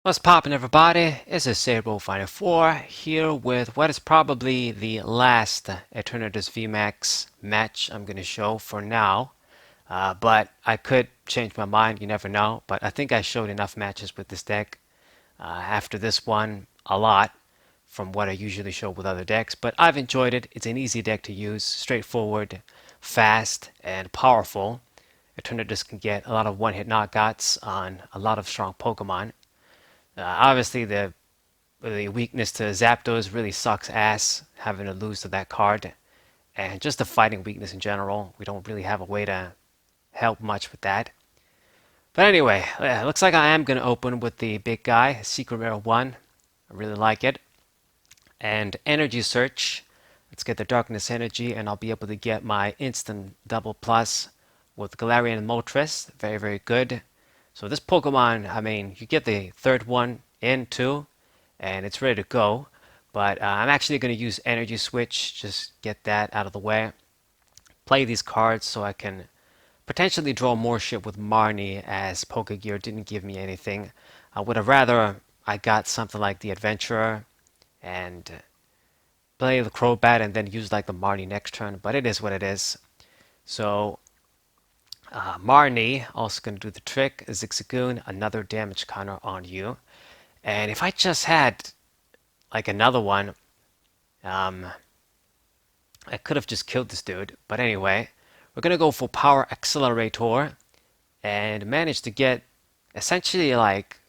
What's poppin', everybody? It's a Sable Fighter 4 here with what is probably the last Eternatus VMAX match I'm going to show for now. But I could change my mind, you never know. But I think I showed enough matches with this deck. After this one, a lot from what I usually show with other decks. But I've enjoyed it. It's an easy deck to use, straightforward, fast, and powerful. Eternatus can get a lot of one-hit knockouts on a lot of strong Pokemon. Obviously, the weakness to Zapdos really sucks ass having to lose to that card, and just the fighting weakness in general. We don't really have a way to help much with that. But anyway, looks like I am going to open with the big guy, Secret Rare 1. I really like it. And Energy Search. Let's get the Darkness Energy, and I'll be able to get my instant double plus with Galarian and Moltres. Very, very good. So this Pokemon, I mean, you get the third one in too, and it's ready to go. But I'm actually going to use Energy Switch, just get that out of the way. Play these cards so I can potentially draw more shit with Marnie, as Pokegear didn't give me anything. I would have rather I got something like the Adventurer and play the Crobat and then use like the Marnie next turn, but it is what it is. So Marnie also going to do the trick. Zigzagoon, another damage counter on you. And if I just had like another one, I could have just killed this dude. But anyway, we're going to go for Power Accelerator and manage to get essentially like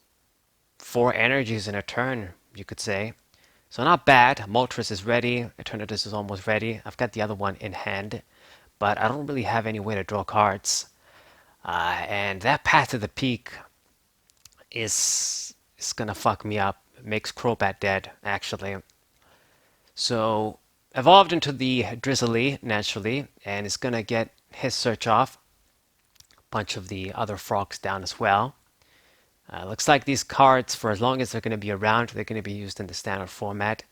4 energies in a turn, you could say. So not bad. Moltres is ready. Eternatus is almost ready. I've got the other one in hand, but I don't really have any way to draw cards. And that Path to the Peak is gonna fuck me up. It makes Crobat dead, actually. So evolved into the Drizzly naturally, and it's gonna get his search off. A bunch of the other frogs down as well. Looks like these cards, for as long as they're gonna be around, they're gonna be used in the standard format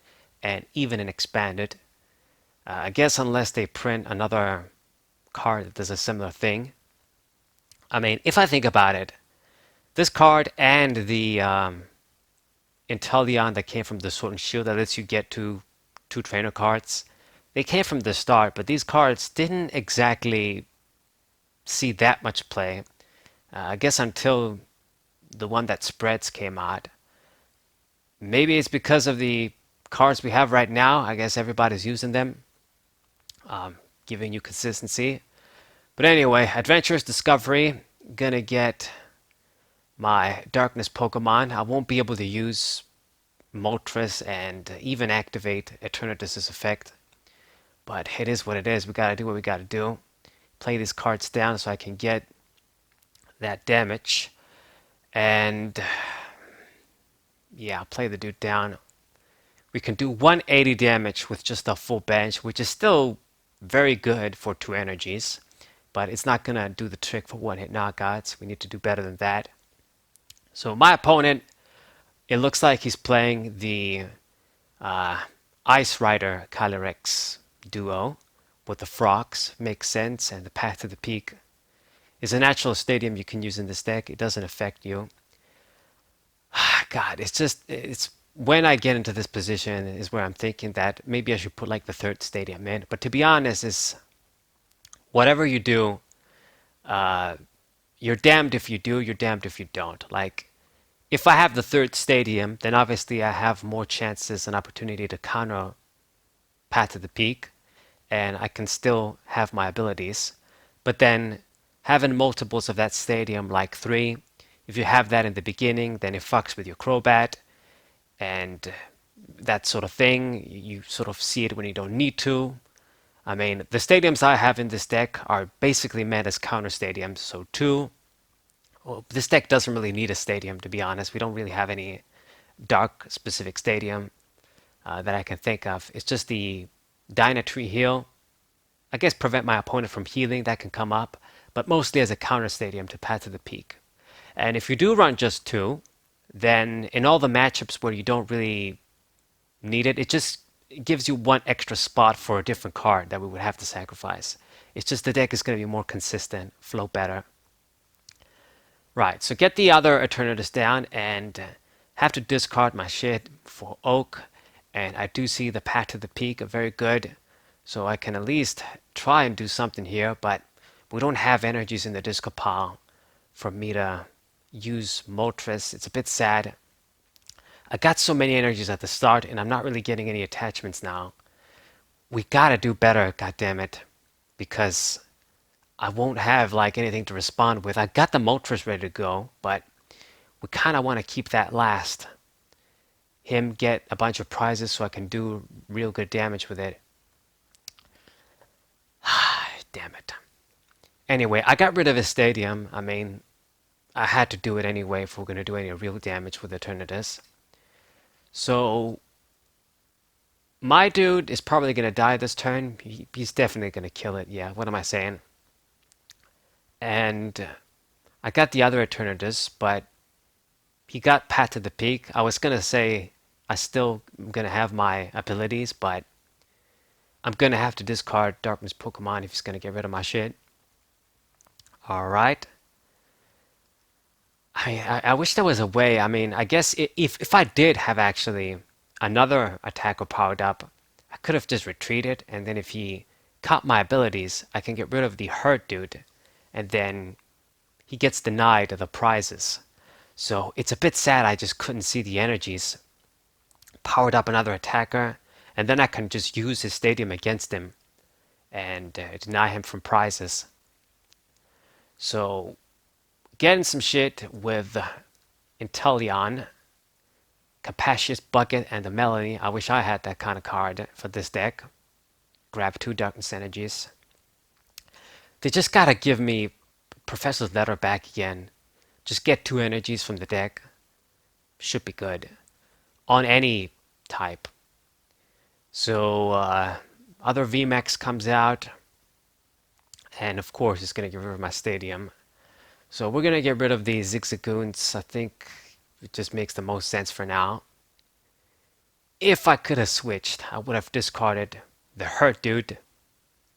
and even in expanded. I guess unless they print another card that does a similar thing. I mean, if I think about it, this card and the Inteleon that came from the Sword and Shield that lets you get two trainer cards, they came from the start, but these cards didn't exactly see that much play. I guess until the one that spreads came out. Maybe it's because of the cards we have right now. I guess everybody's using them, giving you consistency. But anyway, Adventurous Discovery, gonna get my Darkness Pokemon. I won't be able to use Moltres and even activate Eternatus' effect. But it is what it is. We gotta do what we gotta do. Play these cards down so I can get that damage. And yeah, play the dude down. We can do 180 damage with just a full bench, which is still very good for 2 energies. But it's not going to do the trick for one-hit knockouts. We need to do better than that. So my opponent, it looks like he's playing the Ice Rider Calyrex duo with the frogs. Makes sense, and the Path to the Peak is a natural stadium you can use in this deck. It doesn't affect you. God, it's when I get into this position is where I'm thinking that maybe I should put like the third stadium in. But to be honest, is whatever you do, you're damned if you do, you're damned if you don't. Like, if I have the third stadium, then obviously I have more chances and opportunity to counter Path to the Peak, and I can still have my abilities. But then having multiples of that stadium, like 3, if you have that in the beginning, then it fucks with your Crobat, and that sort of thing. You sort of see it when you don't need to. I mean, the stadiums I have in this deck are basically meant as counter stadiums. So 2. Well, this deck doesn't really need a stadium, to be honest. We don't really have any dark specific stadium that I can think of. It's just the Dynatree heal. I guess prevent my opponent from healing, that can come up. But mostly as a counter stadium to Path to the Peak. And if you do run just 2, then in all the matchups where you don't really need it, it just gives you 1 extra spot for a different card that we would have to sacrifice. It's just the deck is going to be more consistent, flow better. Right, so get the other Eternatus down, and Have to discard my shit for Oak, and I do see the Path to the Peak very good, so I can at least try and do something here, but we don't have energies in the discard pile for me to use Moltres. It's a bit sad. I got so many energies at the start, and I'm not really getting any attachments now. We gotta do better, goddammit, because I won't have like anything to respond with. I got the Moltres ready to go, but we kind of want to keep that last. Him get a bunch of prizes so I can do real good damage with it. Damn it. Anyway, I got rid of his stadium. I mean, I had to do it anyway if we're going to do any real damage with Eternatus. So, my dude is probably going to die this turn. He's definitely going to kill it. Yeah, what am I saying? And I got the other Eternatus, but he got Path to the Peak. I was going to say I still am going to have my abilities, but I'm going to have to discard Darkness Pokemon if he's going to get rid of my shit. Alright. I wish there was a way. I mean, I guess if I did have actually another attacker powered up, I could have just retreated, and then if he caught my abilities, I can get rid of the hurt dude, and then he gets denied the prizes. So it's a bit sad I just couldn't see the energies. Powered up another attacker, and then I can just use his stadium against him and deny him from prizes. So getting some shit with Inteleon, Capacious Bucket, and the Melody. I wish I had that kind of card for this deck. Grab 2 Darkness Energies. They just gotta give me Professor's Letter back again. Just get 2 energies from the deck. Should be good. On any type. So, other VMAX comes out. And of course, it's gonna get rid of my stadium. So we're gonna get rid of the Zigzagoons. I think it just makes the most sense for now. If I could have switched, I would have discarded the hurt dude,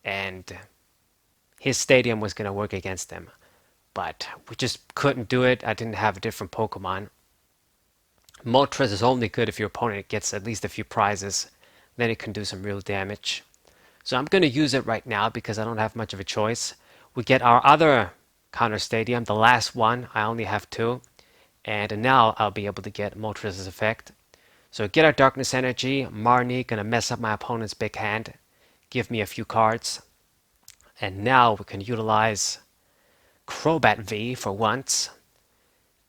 and his stadium was gonna work against them. But we just couldn't do it. I didn't have a different Pokemon. Moltres is only good if your opponent gets at least a few prizes. Then it can do some real damage. So I'm gonna use it right now because I don't have much of a choice. We get our other Counter Stadium, the last one. I only have 2. And now I'll be able to get Moltres' effect. So get our Darkness Energy. Marnie gonna mess up my opponent's big hand. Give me a few cards. And now we can utilize Crobat V for once.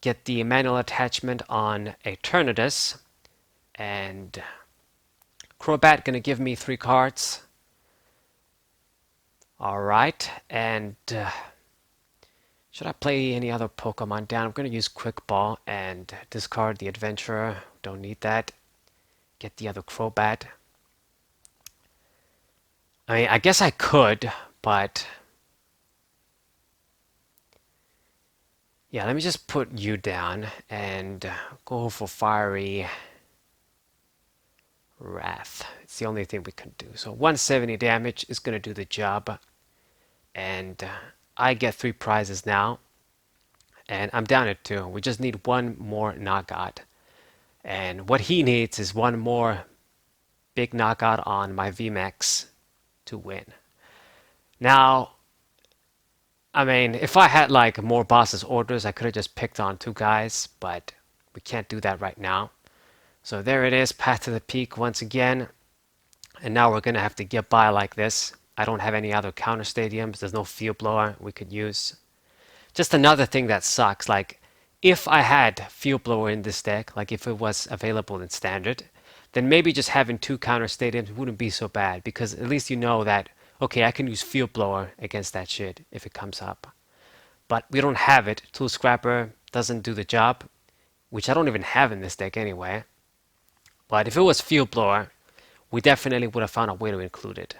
Get the manual attachment on Eternatus. And Crobat gonna give me 3 cards. Alright, and should I play any other Pokemon down? I'm going to use Quick Ball and discard the Adventurer. Don't need that. Get the other Crobat. I mean, I guess I could, but yeah, let me just put you down and go for Fiery Wrath. It's the only thing we can do. So 170 damage is going to do the job. And I get 3 prizes now. And I'm down at 2. We just need 1 more knockout. And what he needs is 1 more big knockout on my VMAX to win. Now, I mean, if I had like more boss's orders, I could have just picked on 2 guys, but we can't do that right now. So there it is, Path to the Peak once again. And now we're going to have to get by like this. I don't have any other counter stadiums. There's no field blower we could use. Just another thing that sucks, like if I had field blower in this deck, like if it was available in standard, then maybe just having 2 counter stadiums wouldn't be so bad, because at least you know that, okay, I can use field blower against that shit if it comes up. But we don't have it. Tool Scrapper doesn't do the job, which I don't even have in this deck anyway. But if it was field blower, we definitely would have found a way to include it.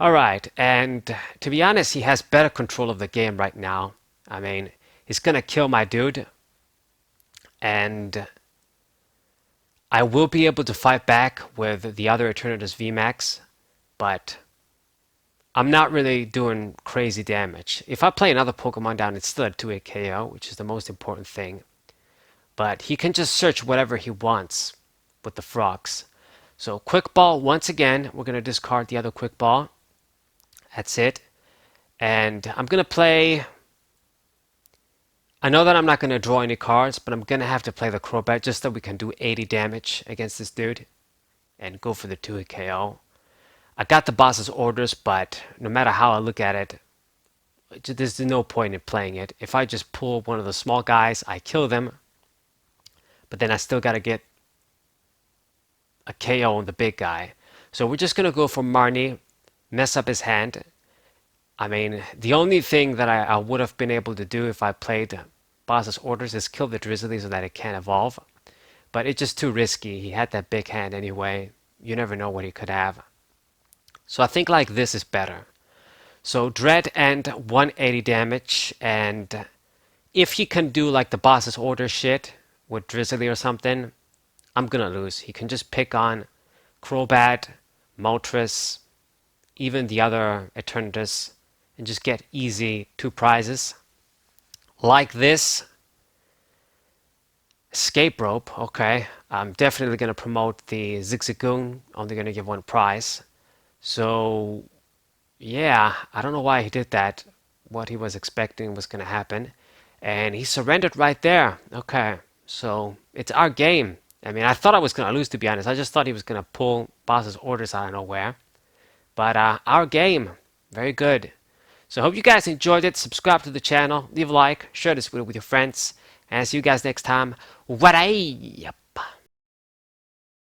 Alright, and to be honest, he has better control of the game right now. I mean, he's gonna kill my dude, and I will be able to fight back with the other Eternatus VMAX, but I'm not really doing crazy damage. If I play another Pokemon down, it's still a 2-hit KO, which is the most important thing. but he can just search whatever he wants with the frogs. So quick ball once again. We're gonna discard the other quick ball. That's it. And I'm gonna play. I know that I'm not gonna draw any cards, but I'm gonna have to play the Crobat just so we can do 80 damage against this dude and go for the 2-hit KO. I got the boss's orders, but no matter how I look at it, there's no point in playing it. If I just pull one of the small guys, I kill them, but then I still gotta get a KO on the big guy. So we're just gonna go for Marnie, mess up his hand. I mean, the only thing that I would have been able to do if I played boss's orders is kill the Drizzly so that it can't evolve. But it's just too risky. He had that big hand anyway. You never know what he could have. So I think like this is better. So Dread and 180 damage, and if he can do like the boss's order shit with Drizzly or something, I'm gonna lose. He can just pick on Crobat, Moltres, even the other Eternatus, and just get easy 2 prizes. Like this. Escape rope, okay. I'm definitely gonna promote the Zigzagoon, only gonna give 1 prize. So yeah, I don't know why he did that. What he was expecting was gonna happen. And he surrendered right there. Okay, so it's our game. I mean, I thought I was gonna lose, to be honest. I just thought he was gonna pull boss's orders out of nowhere. But our game, very good. So I hope you guys enjoyed it. Subscribe to the channel, leave a like, share this video with your friends, and I'll see you guys next time. What